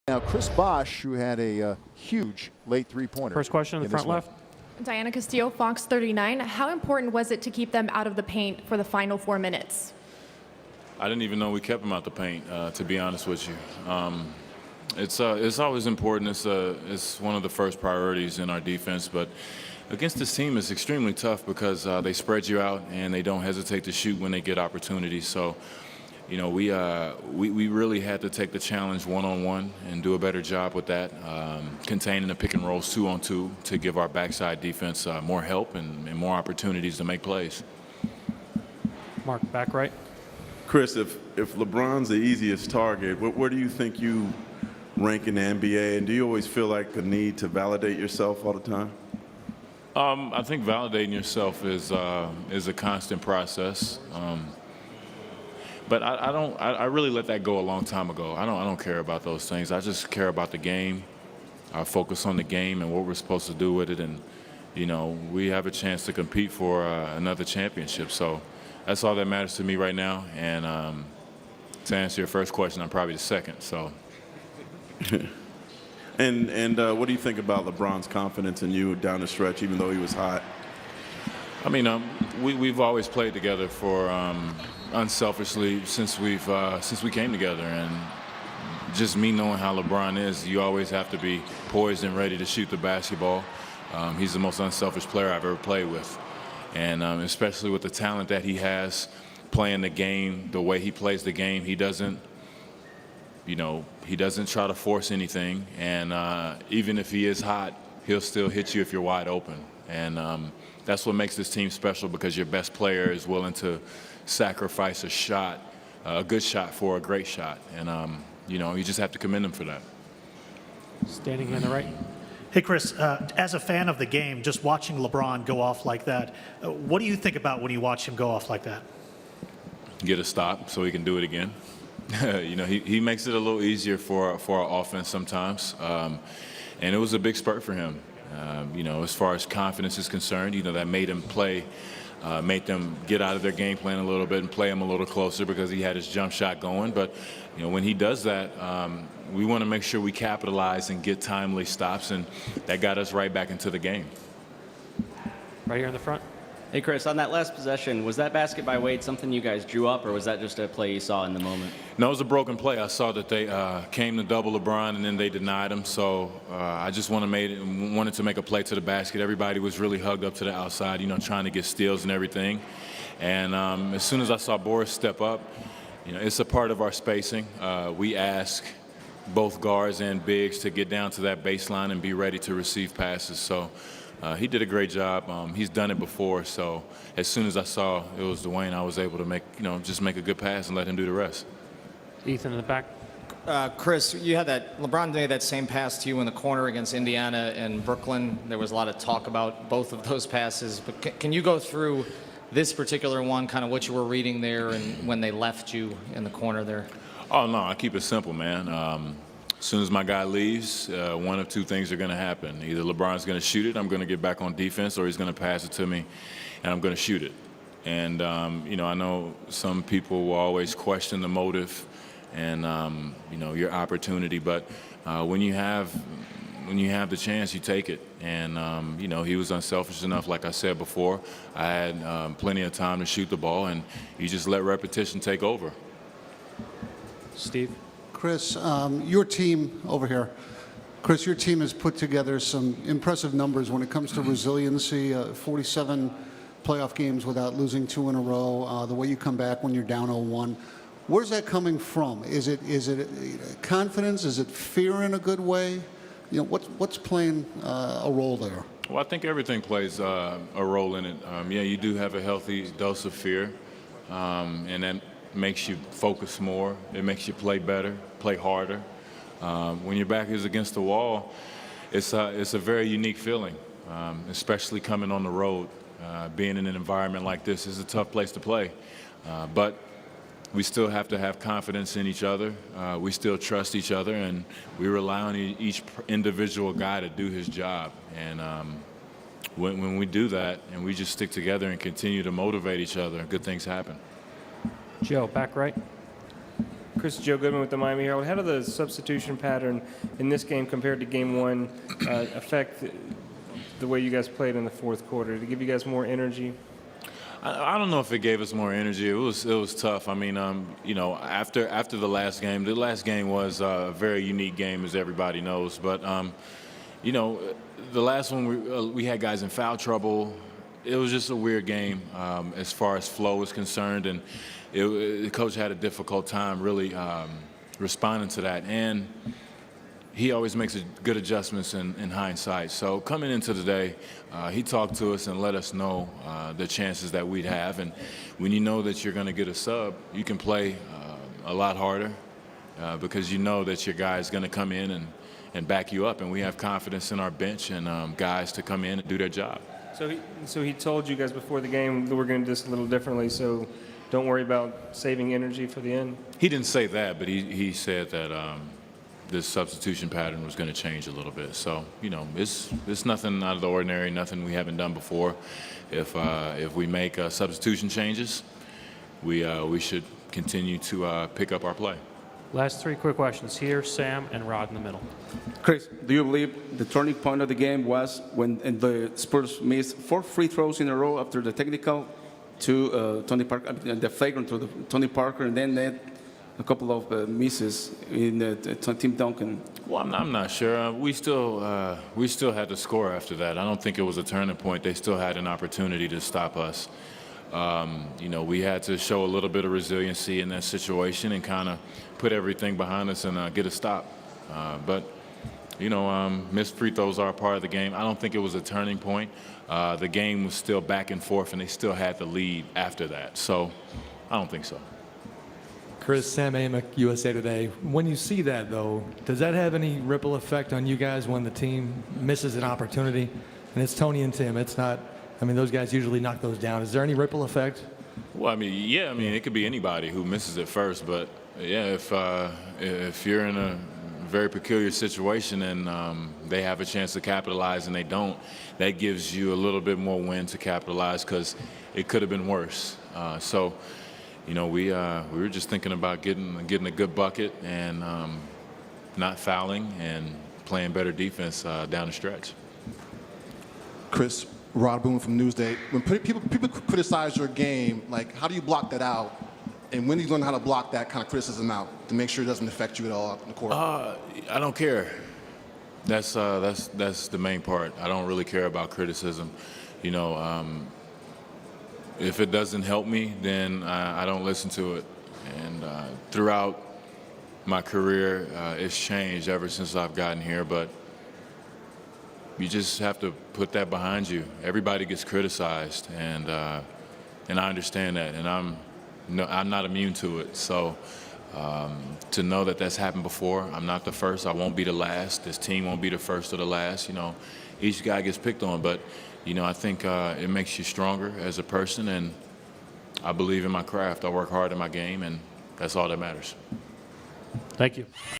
Now, Chris Bosh, who had a huge late three-pointer. First question in the front left. Diana Castillo, Fox 39. How important was it to keep them out of the paint for the final 4 minutes? I didn't even know we kept them out the paint, to be honest with you. It's always important. It's one of the first priorities in our defense. But against this team, it's extremely tough because they spread you out and they don't hesitate to shoot when they get opportunities. So, you know, we really had to take the challenge one-on-one and do a better job with that, containing the pick and rolls 2-on-2 to give our backside defense more help and more opportunities to make plays. Mark, back right. Chris, if LeBron's the easiest target, where do you think you rank in the NBA, and do you always feel like a need to validate yourself all the time? I think validating yourself is a constant process. But I really let that go a long time ago. I don't care about those things. I just care about the game. I focus on the game and what we're supposed to do with it. And, you know, we have a chance to compete for another championship. So that's all that matters to me right now. And to answer your first question, I'm probably the second. So. And what do you think about LeBron's confidence in you down the stretch, even though he was hot? I mean, we've always played together for unselfishly since we came together, and just me knowing how LeBron is, you always have to be poised and ready to shoot the basketball. He's the most unselfish player I've ever played with, and especially with the talent that he has, playing the game the way he plays the game, he doesn't try to force anything, and even if he is hot, he'll still hit you if you're wide open, and that's what makes this team special, because your best player is willing to sacrifice a shot, a good shot for a great shot. And, you know, you just have to commend him for that. Standing here on the right. Hey, Chris, as a fan of the game, just watching LeBron go off like that, what do you think about when you watch him go off like that? Get a stop so he can do it again. You know, he makes it a little easier for our offense sometimes. And it was a big spurt for him. You know, as far as confidence is concerned, you know, that made him play, made them get out of their game plan a little bit and play him a little closer because he had his jump shot going. But, you know, when he does that, we want to make sure we capitalize and get timely stops, and that got us right back into the game. Right here in the front. Hey, Chris, on that last possession, was that basket by Wade something you guys drew up, or was that just a play you saw in the moment? No, it was a broken play. I saw that they came to double LeBron, and then they denied him. So I just wanted to make a play to the basket. Everybody was really hugged up to the outside, you know, trying to get steals and everything. And as soon as I saw Bosh step up, you know, it's a part of our spacing. We ask both guards and bigs to get down to that baseline and be ready to receive passes. So he did a great job. He's done it before, so as soon as I saw it was Dwayne, I was able to just make a good pass and let him do the rest. Ethan in the back. Chris, you had LeBron made that same pass to you in the corner against Indiana and Brooklyn. There was a lot of talk about both of those passes, but can you go through this particular one, kind of what you were reading there and when they left you in the corner there? Oh, no, I keep it simple, man. As soon as my guy leaves, one of two things are going to happen. Either LeBron's going to shoot it, I'm going to get back on defense, or he's going to pass it to me, and I'm going to shoot it. And, you know, I know some people will always question the motive and, you know, your opportunity. But when you have the chance, you take it. And, you know, he was unselfish enough, like I said before. I had plenty of time to shoot the ball, and you just let repetition take over. Steve. Chris, your team over here, Chris, your team has put together some impressive numbers when it comes to resiliency, 47 playoff games without losing 2 in a row, the way you come back when you're down 0-1. Where's that coming from? Is it confidence? Is it fear in a good way? You know, what's playing a role there? Well, I think everything plays a role in it. Yeah, you do have a healthy dose of fear, and that makes you focus more. It makes you play better, play harder. When your back is against the wall, it's a very unique feeling, especially coming on the road. Being in an environment like this is a tough place to play. But we still have to have confidence in each other. We still trust each other, and we rely on each individual guy to do his job. And when we do that and we just stick together and continue to motivate each other, good things happen. Joe, back right. Chris, Joe Goodman with the Miami Herald. How did the substitution pattern in this game compared to Game 1 affect the way you guys played in the fourth quarter? Did it give you guys more energy? I don't know if it gave us more energy. It was tough. I mean, you know, after the last game was a very unique game, as everybody knows. But you know, the last one we had guys in foul trouble. It was just a weird game as far as flow is concerned, and the coach had a difficult time really responding to that. And he always makes good adjustments in hindsight. So coming into today, he talked to us and let us know the chances that we'd have. And when you know that you're going to get a sub, you can play a lot harder because you know that your guy is going to come in and back you up. And we have confidence in our bench and guys to come in and do their job. So he told you guys before the game that we're going to do this a little differently, so don't worry about saving energy for the end? He didn't say that, but he said that this substitution pattern was going to change a little bit. So, you know, it's nothing out of the ordinary, nothing we haven't done before. If we make substitution changes, we should continue to pick up our play. Last three quick questions here. Sam and Rod in the middle. Chris, do you believe the turning point of the game was when the Spurs missed 4 free throws in a row after the technical to Tony Parker, the flagrant to Tony Parker, and then a couple of misses in Tim Duncan? Well, I'm not sure. We still had to score after that. I don't think it was a turning point. They still had an opportunity to stop us. You know, we had to show a little bit of resiliency in that situation and kind of put everything behind us and get a stop. But, you know, missed free throws are a part of the game. I don't think it was a turning point. The game was still back and forth, and they still had the lead after that. So I don't think so. Chris, Sam Amick, USA Today. When you see that, though, does that have any ripple effect on you guys when the team misses an opportunity? And it's Tony and Tim. It's not, I mean, those guys usually knock those down. Is there any ripple effect? Well, I mean, yeah, I mean, it could be anybody who misses it first. But, yeah, if you're in a very peculiar situation and they have a chance to capitalize and they don't, that gives you a little bit more wind to capitalize because it could have been worse. So, you know, we were just thinking about getting a good bucket and not fouling and playing better defense down the stretch. Chris, Rod Boone from Newsday. When people criticize your game, like, how do you block that out? And when do you learn how to block that kind of criticism out to make sure it doesn't affect you at all on the court? I don't care. That's the main part. I don't really care about criticism. You know, if it doesn't help me, then I don't listen to it. And throughout my career, it's changed ever since I've gotten here. But you just have to put that behind you. Everybody gets criticized, and I understand that, and I'm not immune to it. So to know that that's happened before, I'm not the first. I won't be the last. This team won't be the first or the last. You know, each guy gets picked on, but you know, I think it makes you stronger as a person, and I believe in my craft. I work hard in my game, and that's all that matters. Thank you.